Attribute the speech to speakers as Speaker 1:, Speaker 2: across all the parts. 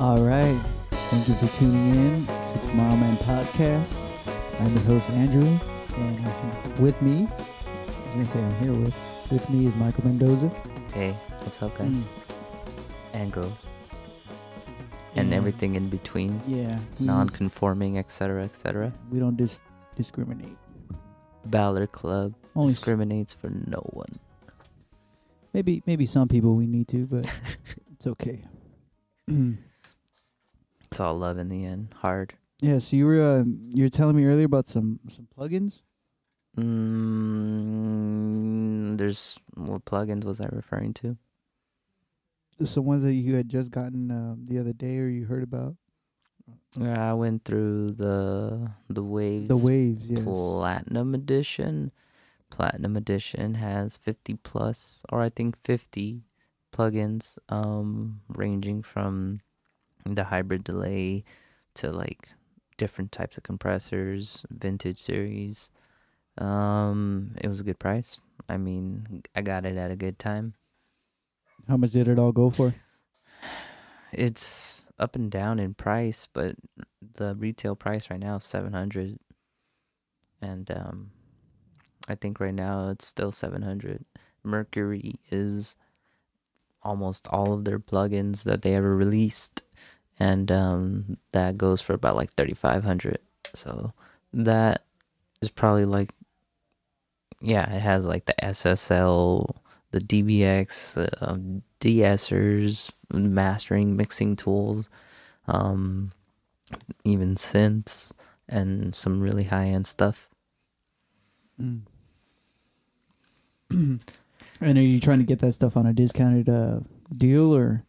Speaker 1: All right. Thank you for tuning in to Tomorrowman podcast. I'm your host, Andrew. And with me, I was going to say I'm here with me is Michael Mendoza.
Speaker 2: Hey, what's up, guys? And girls. And everything in between.
Speaker 1: Yeah.
Speaker 2: Non-conforming, etc., etc.
Speaker 1: We don't discriminate.
Speaker 2: Ballard Club
Speaker 1: Only
Speaker 2: discriminates for no one.
Speaker 1: Maybe some people we need to, but it's okay.
Speaker 2: It's all love in the end. Hard.
Speaker 1: Yeah, so you were telling me earlier about some plugins?
Speaker 2: There's what plugins was I referring to?
Speaker 1: Some ones that you had just gotten the other day or you heard about?
Speaker 2: I went through the Waves.
Speaker 1: The Waves, yes.
Speaker 2: Platinum Edition. Platinum Edition has 50 plus, or I think 50 plugins, ranging from the hybrid delay to like different types of compressors, vintage series. It was a good price. I mean, I got it at a good time.
Speaker 1: How much did it all go for?
Speaker 2: It's up and down in price, but the retail price right now is $700, and I think right now it's still $700. Mercury is almost all of their plugins that they ever released, and that goes for about like $3,500. So that is probably like, yeah, it has like the SSL, the DBX, de-essers, mastering, mixing tools, even synths, and some really high-end stuff.
Speaker 1: And are you trying to get that stuff on a discounted deal, or?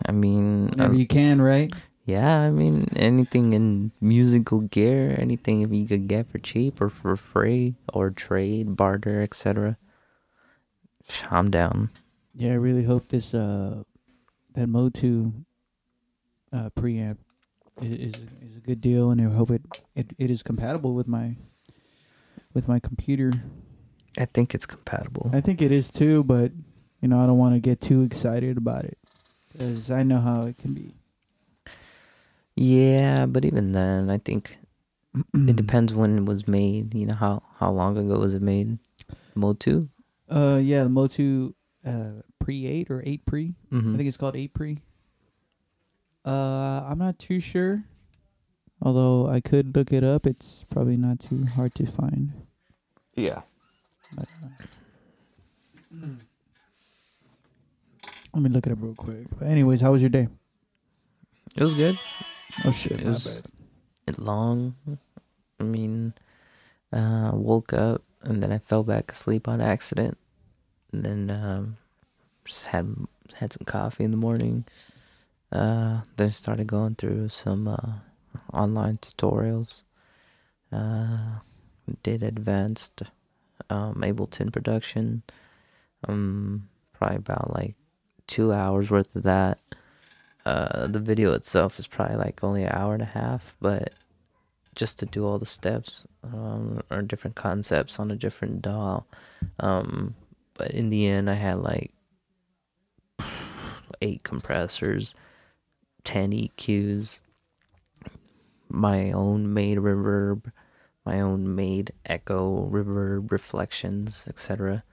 Speaker 2: I mean,
Speaker 1: whenever you can, right?
Speaker 2: Yeah, I mean, anything in musical gear, anything if you could get for cheap or for free or trade, barter, etc. I'm down.
Speaker 1: Yeah, I really hope this that Mode 2 preamp is a good deal, and I hope it is compatible with my computer.
Speaker 2: I think it's compatible.
Speaker 1: I think it is too, but I don't want to get too excited about it because I know how it can be.
Speaker 2: Yeah, but even then, I think it depends when it was made. You know, how long ago was it made? Mode 2?
Speaker 1: Yeah, the Mode 2 pre 8 or 8 pre.
Speaker 2: Mm-hmm.
Speaker 1: I think it's called 8 pre. I'm not too sure. Although I could look it up, it's probably not too hard to find.
Speaker 2: Yeah.
Speaker 1: But, let me look it up real quick. But anyways, how was your day?
Speaker 2: It was good.
Speaker 1: Oh shit,
Speaker 2: It was long. I mean, woke up and then I fell back asleep on accident, and then just had some coffee in the morning. Then started going through some online tutorials. Did advanced Ableton production. Probably about like 2 hours worth of that. The video itself is probably like only an hour and a half, but just to do all the steps or different concepts on a different DAW. But in the end, I had like 8 compressors, 10 EQs, my own made reverb, my own made echo, reverb, reflections, etc.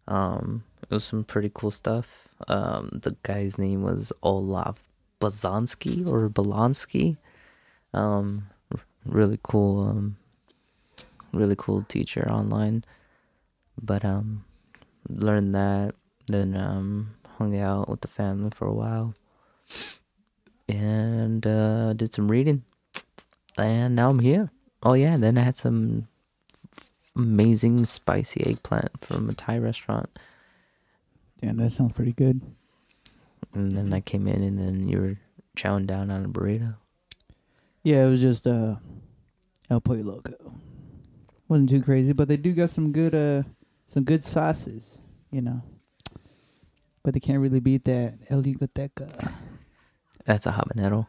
Speaker 2: It was some pretty cool stuff. The guy's name was Olaf Blazonsky or Bolonsky. Really cool teacher online. But learned that, then hung out with the family for a while, and did some reading, and now I'm here. Oh yeah, then I had some amazing spicy eggplant from a Thai restaurant.
Speaker 1: Damn, that sounds pretty good.
Speaker 2: And then I came in, and then you were chowing down on a burrito.
Speaker 1: Yeah, it was just El Pollo Loco. Wasn't too crazy, but they do got some good sauces, But they can't really beat that El Yucateca.
Speaker 2: That's a habanero.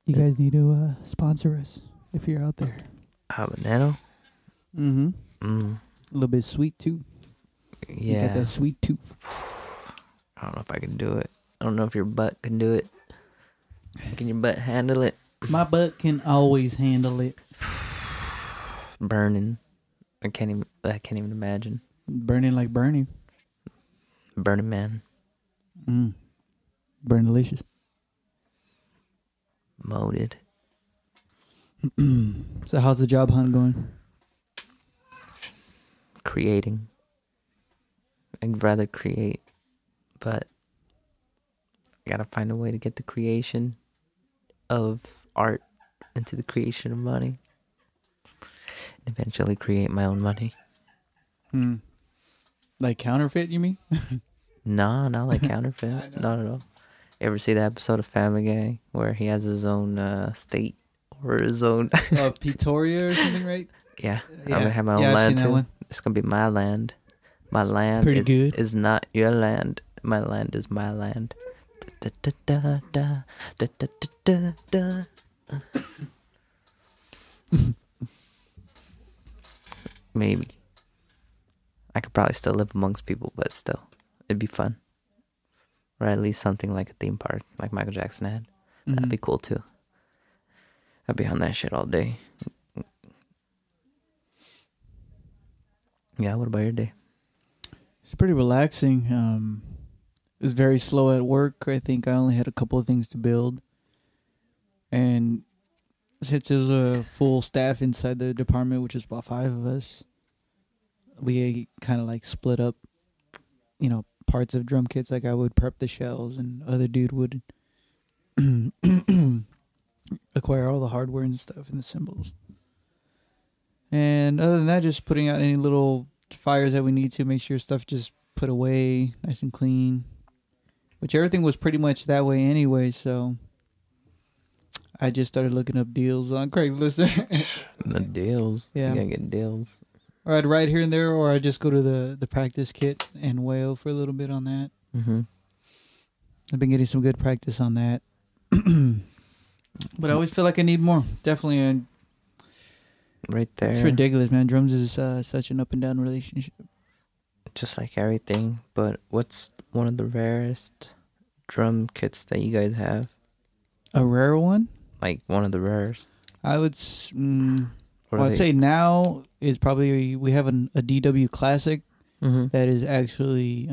Speaker 1: You guys need to sponsor us if you're out there.
Speaker 2: Habanero?
Speaker 1: Mm-hmm.
Speaker 2: Mm.
Speaker 1: A little bit sweet too.
Speaker 2: Yeah.
Speaker 1: You got that sweet tooth.
Speaker 2: I don't know if I can do it. I don't know if your butt can do it. Can your butt handle it?
Speaker 1: My butt can always handle it.
Speaker 2: Burning. I can't even imagine.
Speaker 1: Burning like Bernie.
Speaker 2: Burning Man.
Speaker 1: Burn delicious.
Speaker 2: Molded.
Speaker 1: So how's the job hunt going?
Speaker 2: Creating. I'd rather create, but I gotta find a way to get the creation of art into the creation of money. And eventually create my own money.
Speaker 1: Like counterfeit, you mean?
Speaker 2: No, not like counterfeit. Not at all. Ever see that episode of Family Guy where he has his own state or his own
Speaker 1: Pretoria or something, right?
Speaker 2: Yeah, I'm gonna have my own
Speaker 1: I've
Speaker 2: land
Speaker 1: seen that
Speaker 2: too.
Speaker 1: one.
Speaker 2: It's gonna be my land. My land
Speaker 1: pretty good.
Speaker 2: is not your land. My land is my land. Da, da, da, da, da, da, da, da, da. Maybe. I could probably still live amongst people, but still, it'd be fun. Or at least something like a theme park, like Michael Jackson had. That'd be cool too. I'd be on that shit all day. Yeah, what about your day?
Speaker 1: It's pretty relaxing. It was very slow at work. I think I only had a couple of things to build. And since there was a full staff inside the department, which is about 5 of us, we kind of like split up, parts of drum kits. Like I would prep the shells and other dude would acquire all the hardware and stuff and the cymbals. And other than that, just putting out any little fires that we need to make sure stuff just put away nice and clean. Which everything was pretty much that way anyway, so I just started looking up deals on Craigslist.
Speaker 2: The deals?
Speaker 1: Yeah.
Speaker 2: You gotta get deals.
Speaker 1: Or I'd ride here and there, or I'd just go to the practice kit and wail for a little bit on that.
Speaker 2: Mm-hmm.
Speaker 1: I've been getting some good practice on that. But I always feel like I need more. Definitely.
Speaker 2: Right there.
Speaker 1: It's ridiculous, man. Drums is such an up and down relationship.
Speaker 2: Just like everything. But what's one of the rarest drum kits that you guys have?
Speaker 1: A rare one?
Speaker 2: Like one of the rarest.
Speaker 1: I would... I'd say now is probably... We have a DW Classic that is actually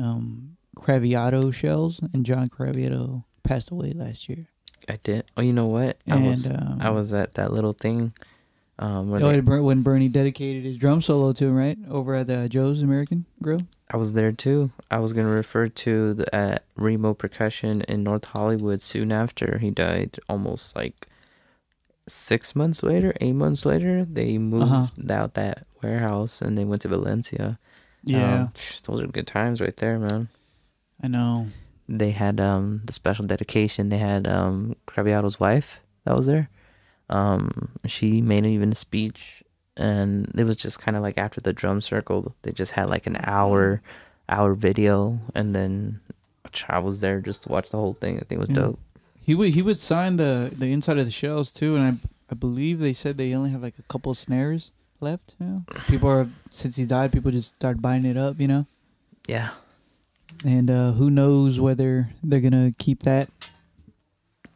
Speaker 1: Craviotto shells. And John Craviotto passed away last year.
Speaker 2: I did. Oh, you know what? I was at that little thing.
Speaker 1: When Bernie dedicated his drum solo to him, right? Over at Joe's American Grill.
Speaker 2: I was there too. I was going to refer to the Remo Percussion in North Hollywood soon after he died. Almost like 8 months later, they moved out that warehouse and they went to Valencia.
Speaker 1: Yeah.
Speaker 2: Those are good times right there, man.
Speaker 1: I know.
Speaker 2: They had the special dedication. They had Craviotto's wife that was there. She made even a speech, and it was just kind of like after the drum circle, they just had like an hour video, and then I was there just to watch the whole thing. I think it was dope.
Speaker 1: He would sign the inside of the shells too, and I believe they said they only have like a couple of snares left. Since he died, people just started buying it up.
Speaker 2: Yeah.
Speaker 1: And who knows whether they're gonna keep that.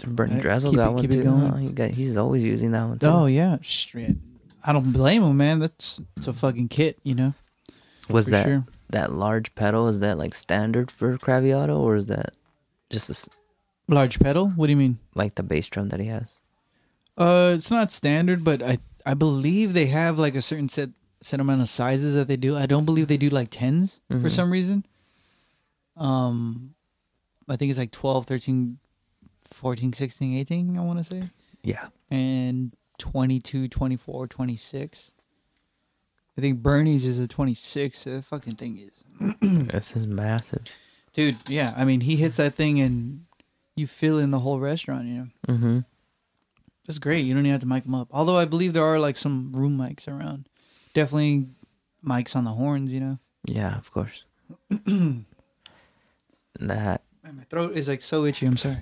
Speaker 2: Bernie Dressel got one too. He's always using that one too.
Speaker 1: Oh yeah, shit. I don't blame him, man. It's a fucking kit,
Speaker 2: Was that large pedal? Is that like standard for Craviotto, or is that just a
Speaker 1: large pedal? What do you mean?
Speaker 2: Like the bass drum that he has?
Speaker 1: It's not standard, but I believe they have like a certain set amount of sizes that they do. I don't believe they do like 10s for some reason. I think it's like 12, 13, 14, 16, 18, I want to say.
Speaker 2: Yeah.
Speaker 1: And 22, 24, 26. I think Bernie's is a 26. That fucking thing is.
Speaker 2: This is massive.
Speaker 1: Dude, yeah. I mean, he hits that thing and you fill in the whole restaurant,
Speaker 2: Mm-hmm.
Speaker 1: That's great. You don't even have to mic them up. Although I believe there are like some room mics around. Definitely mics on the horns,
Speaker 2: Yeah, of course. That.
Speaker 1: Man, my throat is like so itchy. I'm sorry.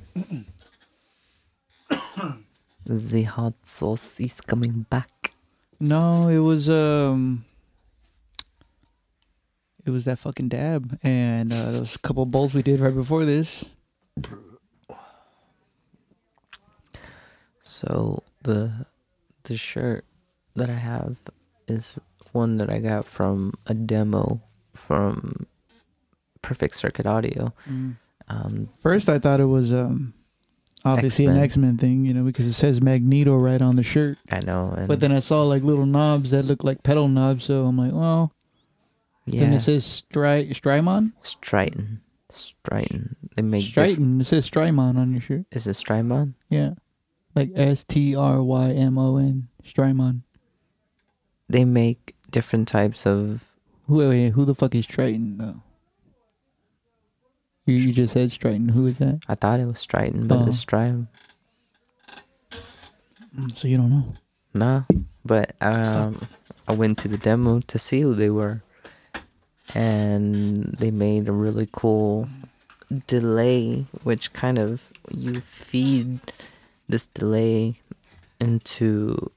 Speaker 2: The hot sauce is coming back.
Speaker 1: No, it was that fucking dab, and those couple bowls we did right before this.
Speaker 2: So the shirt that I have is one that I got from a demo from Perfect Circuit Audio.
Speaker 1: First, I thought it was obviously
Speaker 2: X-Men.
Speaker 1: an X-Men thing, you know, because it says Magneto right on the shirt.
Speaker 2: I know. And
Speaker 1: But then I saw like little knobs that look like pedal knobs, so I'm like, well.
Speaker 2: yeah.
Speaker 1: Then it says Strymon?
Speaker 2: Stryton. They make
Speaker 1: Stryton. It says Strymon on your shirt.
Speaker 2: Is it Strymon?
Speaker 1: Yeah. Like Strymon. Strymon.
Speaker 2: They make different types of...
Speaker 1: Wait, who the fuck is Triton, though? You just said Stryton. Who is that?
Speaker 2: I thought it was Stryton, but it's Strym.
Speaker 1: So you don't know?
Speaker 2: Nah, but I went to the demo to see who they were. And they made a really cool delay, which kind of... You feed this delay into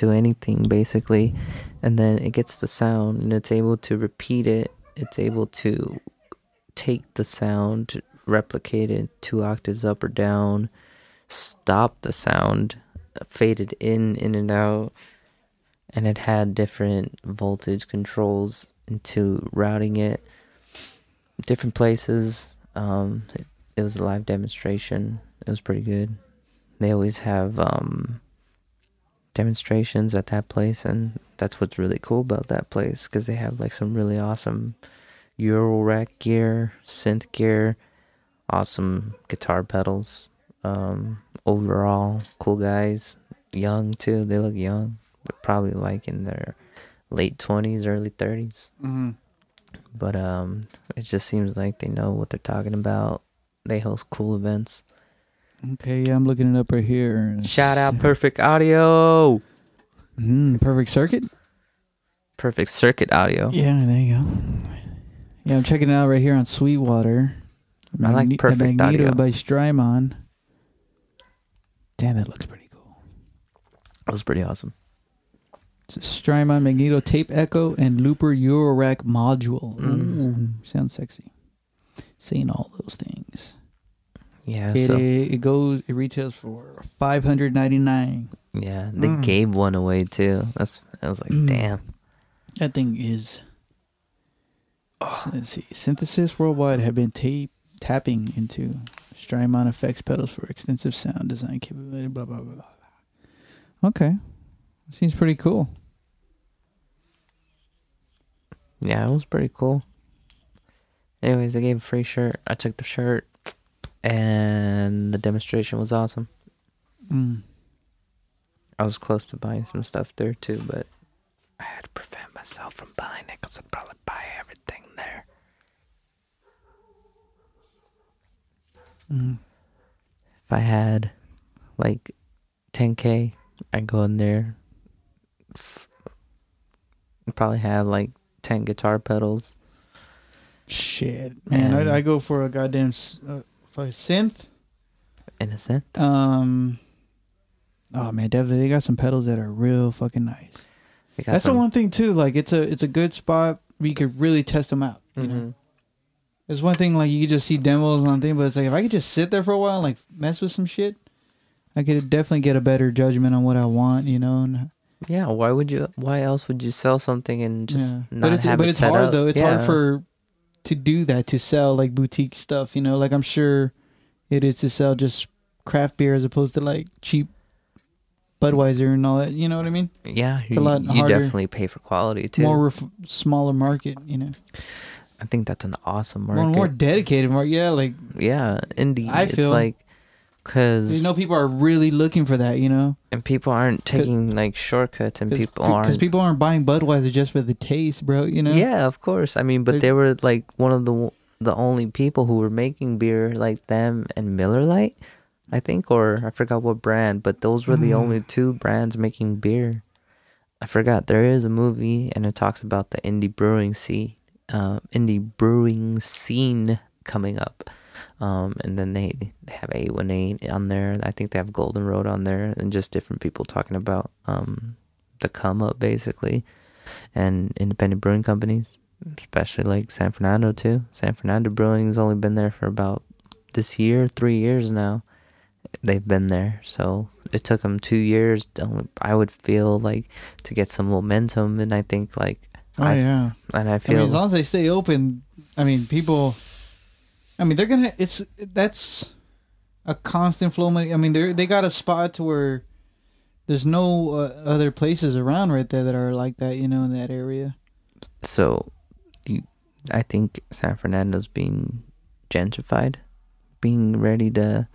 Speaker 2: anything, basically. And then it gets the sound, and it's able to repeat it. It's able to take the sound, replicate it 2 octaves up or down, stop the sound, fade it in and out, and it had different voltage controls into routing it different places. It was a live demonstration. It was pretty good. They always have demonstrations at that place, and that's what's really cool about that place, because they have like some really awesome Euro rack gear, synth gear, awesome guitar pedals. Overall, cool guys, young too. They look young. They're probably like in their late 20s, early 30s.
Speaker 1: Mm-hmm.
Speaker 2: But it just seems like they know what they're talking about. They host cool events.
Speaker 1: Okay, yeah, I'm looking it up right here.
Speaker 2: Shout out Perfect Audio.
Speaker 1: Perfect Circuit?
Speaker 2: Perfect Circuit Audio.
Speaker 1: Yeah, there you go. Yeah, I'm checking it out right here on Sweetwater.
Speaker 2: I like Perfect
Speaker 1: Magneto
Speaker 2: Audio.
Speaker 1: by Strymon. Damn, that looks pretty cool.
Speaker 2: That was pretty awesome.
Speaker 1: It's a Strymon Magneto Tape Echo and Looper Eurorack module. Ooh, sounds sexy. Saying all those things.
Speaker 2: Yeah,
Speaker 1: it retails for $599.
Speaker 2: Yeah, they gave one away too. I was like, damn.
Speaker 1: That thing is. Let's see. Synthesis Worldwide have been tapping into Strymon effects pedals for extensive sound design capability. Blah blah blah. Okay, seems pretty cool.
Speaker 2: Yeah, it was pretty cool. Anyways, they gave a free shirt. I took the shirt, and the demonstration was awesome. I was close to buying some stuff there too, but I had to prevent myself from buying it because I'd probably buy everything there. If I had like 10K, I'd go in there. Probably had like 10 guitar pedals.
Speaker 1: Shit, man, I go for a goddamn synth.
Speaker 2: In a synth?
Speaker 1: Oh man, definitely they got some pedals that are real fucking nice. That's the one thing too. Like it's a good spot where you could really test them out. You know? There's one thing like you could just see demos on thing, but it's like if I could just sit there for a while and like mess with some shit, I could definitely get a better judgment on what I want. You know. And
Speaker 2: yeah, why else would you sell something and just not have it set up?
Speaker 1: But it's hard though. It's hard to do that, to sell like boutique stuff. You know, like I'm sure it is to sell just craft beer as opposed to like cheap Budweiser and all that, you know what I mean?
Speaker 2: Yeah,
Speaker 1: it's a lot harder.
Speaker 2: You definitely pay for quality too.
Speaker 1: More smaller market, you know.
Speaker 2: I think that's an awesome market.
Speaker 1: More dedicated market, yeah. Like
Speaker 2: indie.
Speaker 1: I feel
Speaker 2: it's like because
Speaker 1: people are really looking for that, you know.
Speaker 2: And people aren't taking like shortcuts, and because
Speaker 1: people aren't buying Budweiser just for the taste, bro. You know.
Speaker 2: Yeah, of course. I mean, but they were like one of the only people who were making beer like them and Miller Lite. I think, or I forgot what brand, but those were the only 2 brands making beer. I forgot. There is a movie, and it talks about the indie brewing scene coming up. And then they have 818 on there. I think they have Golden Road on there, and just different people talking about the come up basically, and independent brewing companies, especially like San Fernando too. San Fernando Brewing's only been there for about this year 3 years now. they've been there. So it took them 2 years. I would feel like to get some momentum, and I think like
Speaker 1: yeah.
Speaker 2: And I
Speaker 1: I
Speaker 2: feel
Speaker 1: mean, as long as they stay open, I mean, people. I mean, they're gonna. That's a constant flow money. I mean, they got a spot to where there's no other places around right there that are like that. You know, in that area.
Speaker 2: so. I think San Fernando's being gentrified, being ready to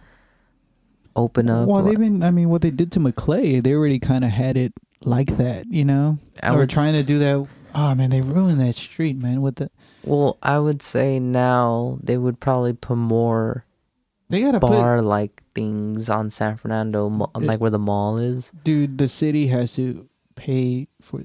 Speaker 2: open up.
Speaker 1: Well, they've been. I mean, what they did to McClay, they already kind of had it like that. You know, or trying to do that. Oh man, they ruined that street, man. With the.
Speaker 2: Well, I would say now they would probably put more.
Speaker 1: They gotta
Speaker 2: bar-like things on San Fernando, like where the mall is.
Speaker 1: Dude, the city has to pay for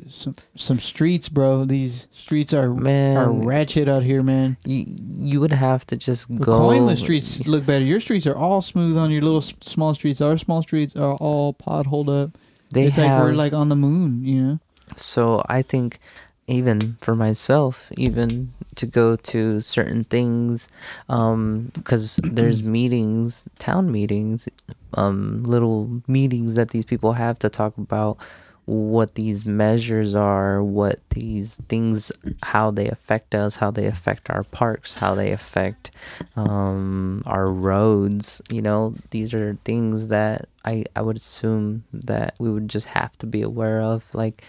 Speaker 1: some streets, bro. These streets are ratchet out here, man.
Speaker 2: You would have to just go.
Speaker 1: Coima streets look better. Your streets are all smooth on your little small streets. Our small streets are all potholed up. It's like we're like on the moon, you know.
Speaker 2: So I think even for myself, even to go to certain things, because there's meetings, town meetings, little meetings that these people have to talk about what these measures are, what these things, how they affect us, how they affect our parks, how they affect our roads. You know, these are things that I would assume that we would just have to be aware of. Like,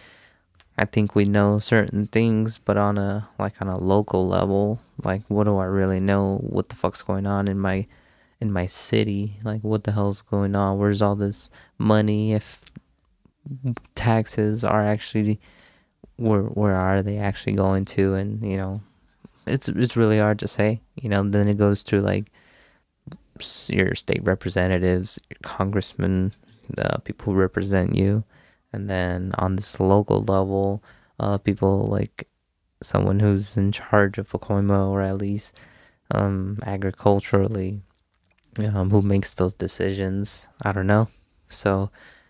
Speaker 2: I think we know certain things, but on a local level, like, what do I really know? What the fuck's going on in my city? Like, what the hell's going on? Where's all this money? If taxes are actually, where are they actually going to? And you know, it's really hard to say. You know, then it goes to like your state representatives, your congressmen, the people who represent you. And then on this local level, people like someone who's in charge of Pacoima, or at least agriculturally, who makes those decisions. I don't know. So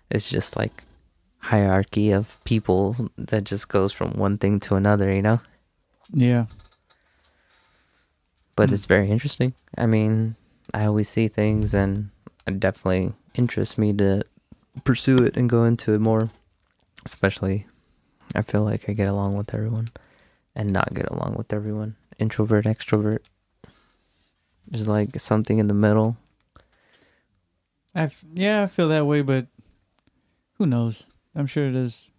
Speaker 2: it's just like hierarchy of people that just goes from one thing to another, you know?
Speaker 1: Yeah.
Speaker 2: But it's very interesting. I mean, I always see things, and it definitely interests me to pursue it and go into it more. Especially, I feel like I get along with everyone and not get along with everyone. Introvert, extrovert. There's like something in the middle.
Speaker 1: I feel that way, but who knows? I'm sure there's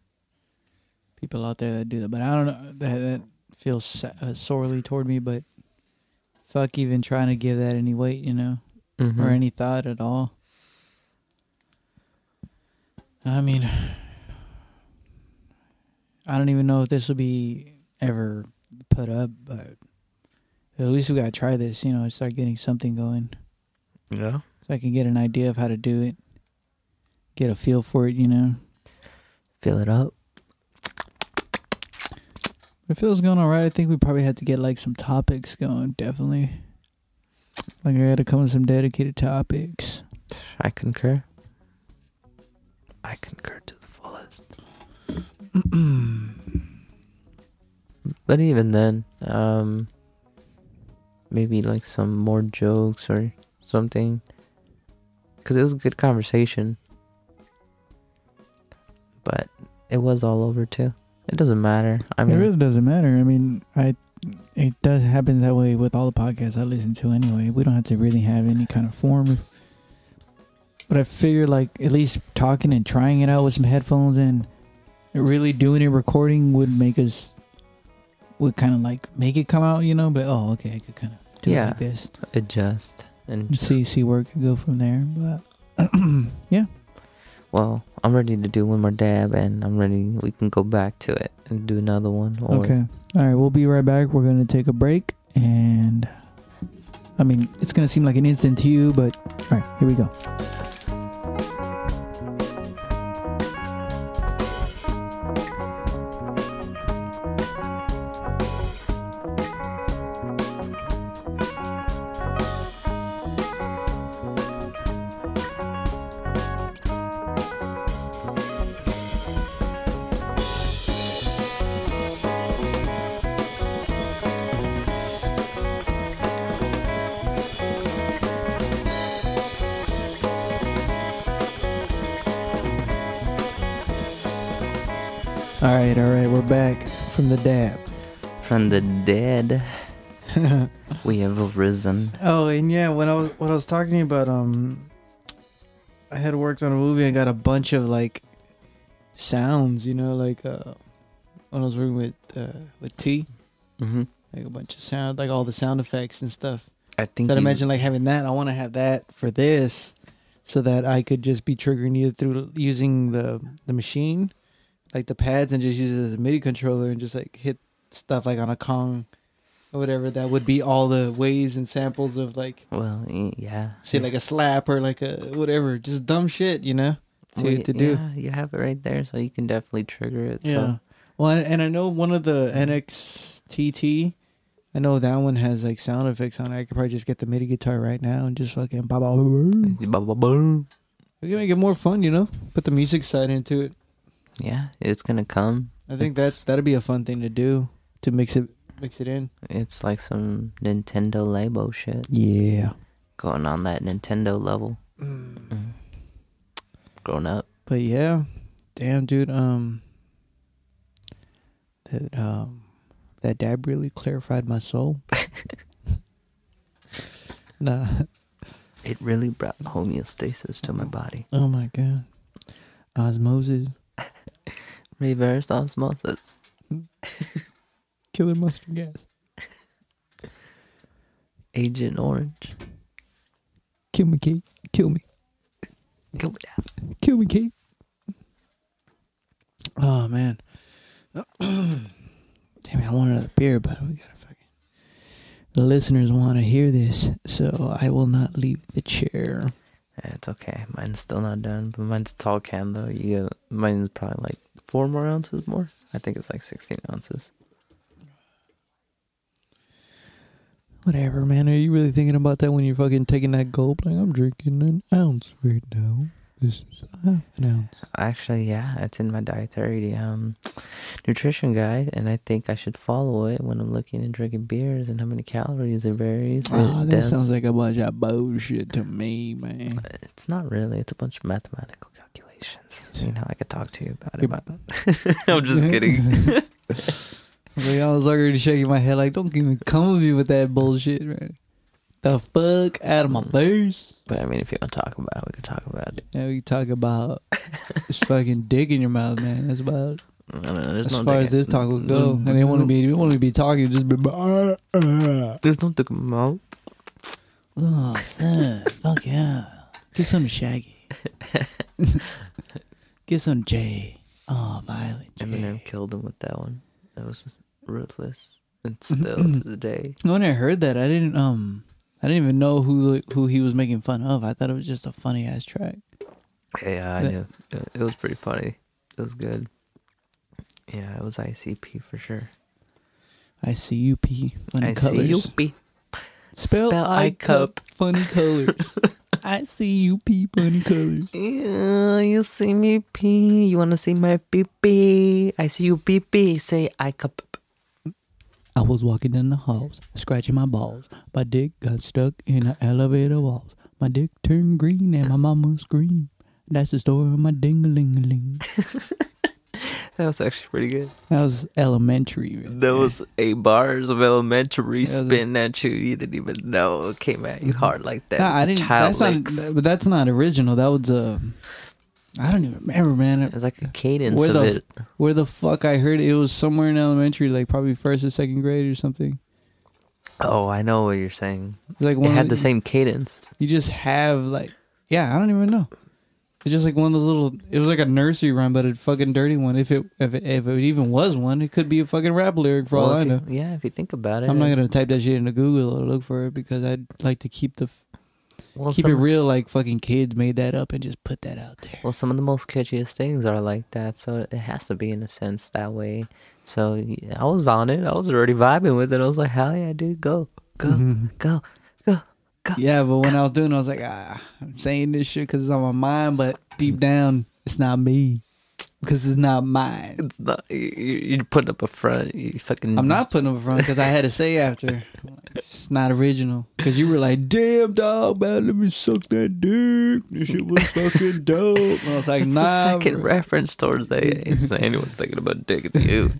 Speaker 1: people out there that do that, but I don't know, that feels sorely toward me, but fuck even trying to give that any weight, you know, or any thought at all. I mean, I don't even know if this will be ever put up, but at least we gotta try this, you know, and start getting something going.
Speaker 2: Yeah.
Speaker 1: So I can get an idea of how to do it, get a feel for it, you know.
Speaker 2: Fill it up.
Speaker 1: It feels going all right. I think we probably had to get like some topics going, definitely. Like I had to come with some dedicated topics.
Speaker 2: I concur. I concur to the fullest. But even then, maybe like some more jokes or something. Because it was a good conversation. But it was all over too. It doesn't matter. I mean,
Speaker 1: it really doesn't matter. I mean, it does happen that way with all the podcasts I listen to anyway. We don't have to really have any kind of form. But I figure like at least talking and trying it out with some headphones and really doing it, recording would kind of like make it come out, you know. But okay, I could kind of do it like this,
Speaker 2: adjust and
Speaker 1: see where it could go from there. But yeah.
Speaker 2: Well, I'm ready to do one more dab, and I'm ready. We can go back to it and do another one.
Speaker 1: Okay. All right. We'll be right back. We're going to take a break. And, I mean, it's going to seem like an instant to you, but, all right. Here we go. All right, we're back from the dab.
Speaker 2: From the dead, we have arisen.
Speaker 1: Oh, and yeah, when I was talking to you about I had worked on a movie and got a bunch of like sounds, you know, like when I was working with T,
Speaker 2: Mm-hmm.
Speaker 1: like a bunch of sound, like all the sound effects and stuff.
Speaker 2: I think.
Speaker 1: So I'd imagine like having that. I want to have that for this, so that I could just be triggering you through using the machine, like the pads, and just use it as a MIDI controller and just like hit stuff like on a Kong or whatever. That would be all the waves and samples of like,
Speaker 2: Well, yeah.
Speaker 1: say like a slap or like a whatever, just dumb shit, you know, to do.
Speaker 2: Yeah, you have it right there, so you can definitely trigger it.
Speaker 1: Yeah.
Speaker 2: So.
Speaker 1: Well, and I know one of the NXTT, I know that one has like sound effects on it. I could probably just get the MIDI guitar right now and just fucking ba ba ba ba. We can make it more fun, you know. Put the music side into it.
Speaker 2: Yeah, it's gonna come.
Speaker 1: I think that'd be a fun thing to do, to mix it in.
Speaker 2: It's like some Nintendo Labo shit.
Speaker 1: Yeah.
Speaker 2: Going on that Nintendo level. Grown up.
Speaker 1: But yeah, damn, dude. That dab really clarified my soul. Nah.
Speaker 2: It really brought homeostasis to my body.
Speaker 1: Oh my god. Osmosis.
Speaker 2: Reverse osmosis.
Speaker 1: Killer mustard gas.
Speaker 2: Agent Orange.
Speaker 1: Kill me, Kate. Kill me.
Speaker 2: Go down.
Speaker 1: Kill me, Kate. Oh man. Damn it, I want another beer, but we gotta fucking. The listeners want to hear this, so I will not leave the chair.
Speaker 2: It's okay. Mine's still not done, but mine's a tall can though. Mine's probably like 4 more ounces more. I think it's like 16 ounces.
Speaker 1: Whatever, man. Are you really thinking about that when you're fucking taking that gulp? Like, I'm drinking an ounce right now. This is half an ounce.
Speaker 2: Actually, yeah, it's in my dietary nutrition guide, and I think I should follow it when I'm looking and drinking beers and how many calories it varies.
Speaker 1: Oh, that sounds like a bunch of bullshit to me, man.
Speaker 2: It's not really. It's a bunch of mathematical calculations. You know, I could talk to you about it. I'm just kidding.
Speaker 1: I was already shaking my head like, don't even come with me with that bullshit, right? The fuck out of my face.
Speaker 2: But I mean, if you want to talk about it, we can talk about it.
Speaker 1: Yeah, we can talk about this fucking dick in your mouth, man. That's about as far as this talk will go. And they want to be talking, just be.
Speaker 2: There's no dick in my mouth.
Speaker 1: Oh, son, fuck yeah. Get some Shaggy. Get some Jay. Oh, Violent J.
Speaker 2: Eminem killed him with that one. That was ruthless, and still to the day.
Speaker 1: When I heard that, I didn't even know who he was making fun of. I thought it was just a funny ass track.
Speaker 2: Yeah, I knew. It was pretty funny. It was good. Yeah, it was ICP for sure.
Speaker 1: ICUP, funny colors.
Speaker 2: ICUP.
Speaker 1: Spell I cup, funny colors. ICUP, funny colors.
Speaker 2: Yeah, you see me pee. You wanna see my pee pee? I see you pee pee. Say I cup.
Speaker 1: I was walking in the halls, scratching my balls. My dick got stuck in the elevator walls. My dick turned green and my mama screamed. That's the story of my ding-a-ling-a-ling.
Speaker 2: That was actually pretty good.
Speaker 1: That was elementary. Right?
Speaker 2: That was 8 bars of elementary spitting at you. You didn't even know it came at you hard like that.
Speaker 1: Nah, I didn't. But that's not original. That was I don't even remember, man.
Speaker 2: It's like a cadence of it.
Speaker 1: Where the fuck I heard it? It was somewhere in elementary, like probably 1st or 2nd grade or something.
Speaker 2: Oh, I know what you're saying.
Speaker 1: It's like
Speaker 2: it had the same cadence.
Speaker 1: You just have like, yeah, I don't even know. It's just like one of those little. It was like a nursery rhyme, but a fucking dirty one. If it even was one, it could be a fucking rap lyric for all I know.
Speaker 2: Yeah, if you think about it.
Speaker 1: I'm not gonna type that shit into Google or look for it because I'd like to keep it real. Like fucking kids made that up and just put that out there.
Speaker 2: Well, some of the most catchiest things are like that, so it has to be in a sense that way. So I was on it. I was already vibing with it. I was like, hell yeah, dude, go. Go.
Speaker 1: Yeah, but when I was doing it, I was like, I'm saying this shit because it's on my mind, but deep down, it's not me. because it's not mine.
Speaker 2: It's not. You put up a front. You fucking.
Speaker 1: I'm not putting up a front because I had to say after. It's not original. Because you were like, damn, dog, man, let me suck that dick. This shit was fucking dope. And I was like,
Speaker 2: It's
Speaker 1: nah.
Speaker 2: the second
Speaker 1: bro.
Speaker 2: reference towards AA. So anyone's thinking about dick, it's you.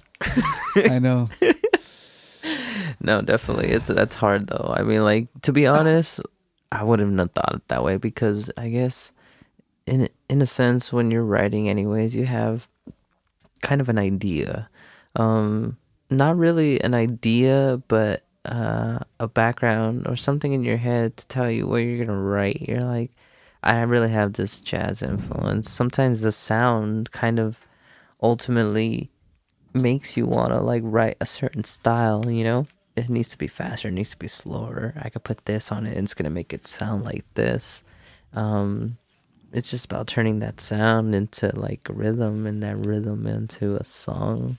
Speaker 1: I know.
Speaker 2: No, definitely. That's hard though. I mean, like, to be honest, I wouldn't have thought it that way because I guess in a sense when you're writing anyways, you have kind of an idea. Not really an idea, but a background or something in your head to tell you where you're gonna write. You're like, I really have this jazz influence. Sometimes the sound kind of ultimately makes you want to like write a certain style, you know? It needs to be faster, it needs to be slower. I could put this on it and it's gonna make it sound like this. It's just about turning that sound into like rhythm and that rhythm into a song.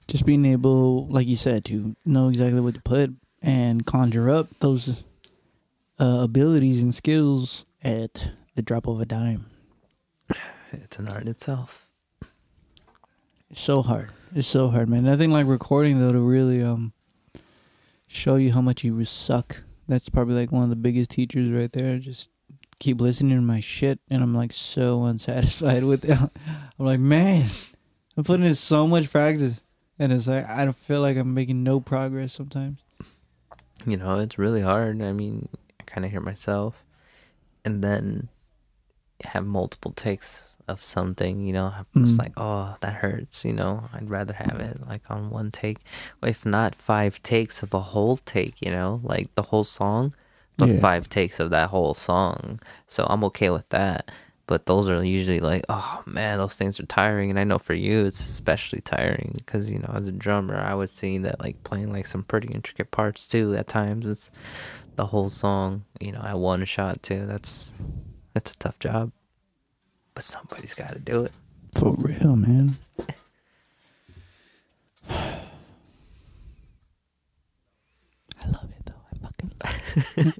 Speaker 1: Just being able, like you said, to know exactly what to put and conjure up those abilities and skills at the drop of a dime.
Speaker 2: It's an art itself.
Speaker 1: It's so hard. It's so hard, man. Nothing like recording though to really show you how much you suck. That's probably like one of the biggest teachers right there. Just keep listening to my shit and I'm like so unsatisfied with it. I'm like, man, I'm putting in so much practice and it's like I don't feel like I'm making no progress sometimes.
Speaker 2: You know, it's really hard. I mean, I kind of hear myself and then have multiple takes of something, you know. It's like, oh, that hurts, you know. I'd rather have it like on one take, if not 5 takes of a whole take, you know, like the whole song, but 5 takes of that whole song. So I'm okay with that. But those are usually like, oh man, those things are tiring. And I know for you, it's especially tiring because, you know, as a drummer, I was seeing that like playing like some pretty intricate parts too. At times, it's the whole song, you know, at one shot too. That's a tough job, but somebody's got to do it.
Speaker 1: For real, man. I love it though. I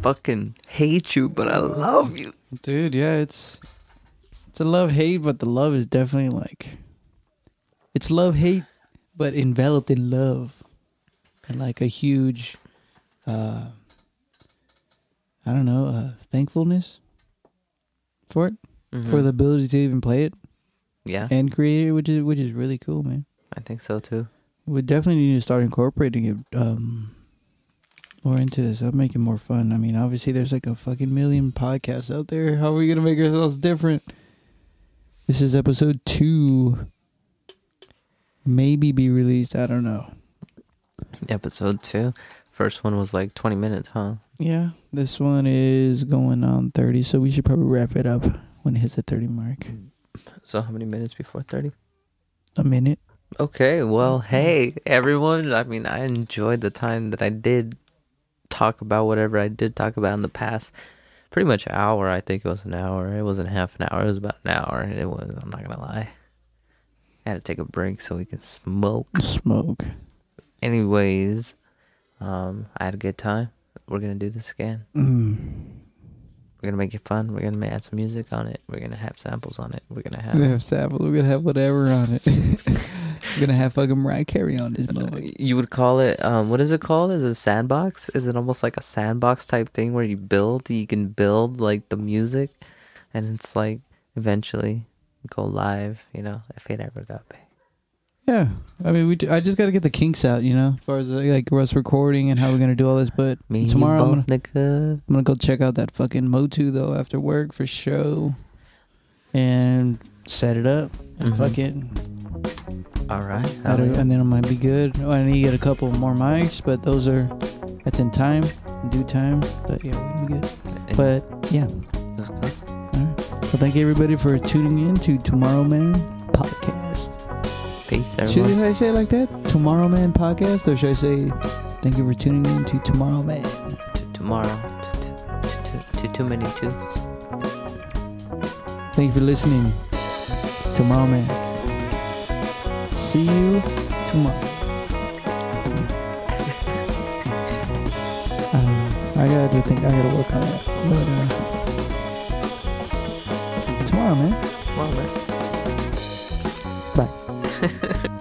Speaker 2: fucking hate you, but I love you.
Speaker 1: Dude, yeah, it's a love-hate, but the love is definitely like, it's love-hate, but enveloped in love. And like a huge, I don't know, thankfulness for it, for the ability to even play it.
Speaker 2: Yeah.
Speaker 1: And create it, which is really cool, man.
Speaker 2: I think so too.
Speaker 1: We definitely need to start incorporating it more into this. I'll make it more fun. I mean, obviously there's like a fucking million podcasts out there. How are we going to make ourselves different? This is episode 2. Maybe be released. I don't know.
Speaker 2: Episode 2. First one was like 20 minutes, huh?
Speaker 1: Yeah. This one is going on 30, so we should probably wrap it up when it hits the 30 mark.
Speaker 2: So how many minutes before 30?
Speaker 1: A minute.
Speaker 2: Okay, well, hey, everyone. I mean, I enjoyed the time that I did talk about whatever I did talk about in the past. Pretty much an hour. I think it was an hour. It wasn't half an hour. It was about an hour. It was, I'm not going to lie. I had to take a break so we could smoke. Anyways, I had a good time. We're going to do this again. We're going to make it fun. We're going to add some music on it. We're going to have samples on it. We're going to have
Speaker 1: samples. We're going to have whatever on it. We're going to have fucking Mariah Carey on this moment.
Speaker 2: You would call it, what is it called? Is it a sandbox? Is it almost like a sandbox type thing where you can build like the music and it's like eventually go live, you know, if it ever got big.
Speaker 1: Yeah, I mean, I just got to get the kinks out, you know, as far as like us recording and how we're gonna do all this. But tomorrow I'm gonna go check out that fucking Motu though after work for show, and set it up and fucking.
Speaker 2: All right,
Speaker 1: and then it might be good. I need to get a couple more mics, but that's in time, in due time. But yeah, we're gonna be good. But yeah,
Speaker 2: let's go.
Speaker 1: All right. So thank you everybody for tuning in to Tomorrowman Podcast.
Speaker 2: Peace, everyone.
Speaker 1: Should I say it like that? Tomorrowman Podcast? Or should I say thank you for tuning in to Tomorrowman?
Speaker 2: To tomorrow. To too many twos.
Speaker 1: Thank you for listening. Tomorrowman. See you tomorrow. I gotta think. I gotta work on that. But tomorrow, man.
Speaker 2: Tomorrow, man.
Speaker 1: Bye.